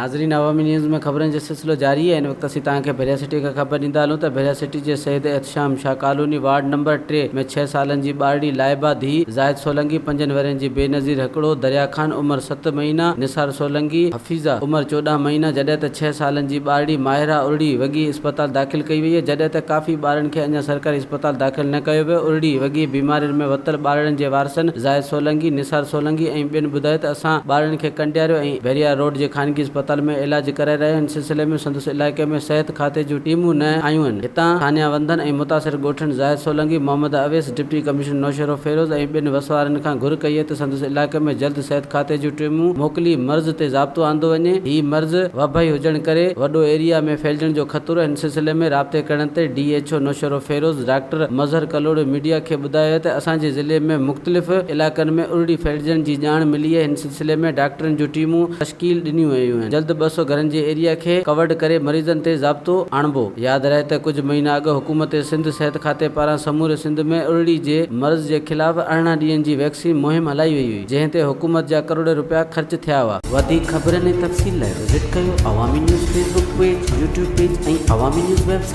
नाज़रीन, अवामी न्यूज़ में खबरन जो सिलसिलो जारी है। इन वक्त असीं तव्हांखे भेरिया सिटी का खबर ॾींदा हलूं त भेरिया सिटी जे शहीद Ehtesham Shah colony ward number 3 में 6 सालन जी ॿारड़ी लाइबा धी ज़ाहिद सोलंकी 5 वरनि जी बेनज़ीर हिकिड़ो, दरिया खान उमिरि 7 महीना, निसार सोलंकी, हफ़ीज़ा उमिरि 14 महीना, जॾहिं त 6 सालन जी ॿारड़ी माहिरा उरड़ी वॻी अस्पताल दाख़िल कई वई है। जॾहिं त काफ़ी ॿारनि खे अञा सरकारी अस्पताल दाख़िल न कयो वियो। उरड़ी वॻी बीमारियुनि में वतल ॿारनि जे वारसनि ज़ाहिद सोलंकी, निसार सोलंकी ऐं ॿियनि ॿुधायो त असां ॿारनि खे कंडियारियो ऐं भेरिया रोड जे खानगी अस्पताल में इलाज कराए रहिया आहिनि। सिलसिले में संदसि इलाइक़े में सिहत खाते जूं टीमूं न आयूं आहिनि। हितां थानिया वंदन ऐं मुतासिर ॻोठनि ज़ाहिद सोलंकी, मोहम्मद अवैस, डिप्टी कमिश्नर नौशरो फेरोज़ ऐं ॿिनि वसवारनि खां घुर कई है त संदसि इलाइक़े में जल्द सिहत खाते जूं टीमूं मोकिली मर्ज़ ते ज़ाब्तो आंदो वञे। ही मर्ज़ वबाई हुजण करे वॾो एरिया में फैलजण जो ख़तरो। हिन सिलसिले में राब्ते करण ते DHO Naushahro Feroze doctor Mazhar Kalhoro media खे ॿुधायो त असांजे ज़िले में मुख़्तलिफ़ इलाइक़नि में उरड़ी फैलजण जी ॼाण मिली है। हिन सिलसिले में डॉक्टरनि जूं टीमूं तश्कील ॾिनियूं वयूं आहिनि। जल्द 200 घरनि जे एरिया खे कवर्ड करे मरीज़नि ते ज़ाब्तो आणिबो। यादि रहे त कुझु महीना अॻु हुकूमत सिंध सिहत खाते पारां समूरे सिंध में उरड़ी जे मर्ज़ जे ख़िलाफ़ 18 ॾींहंनि जी वैक्सीन मुहिम हलाई वई हुई, जंहिं ते हुकूमत जा करोड़ रुपया ख़र्च थिया हुआ। वधीक ख़बरनि ऐं तफ़सील लाइ विज़िट कयो अवामी news Facebook page, YouTube page ऐं अवामी न्यूज़ वेबसाइट।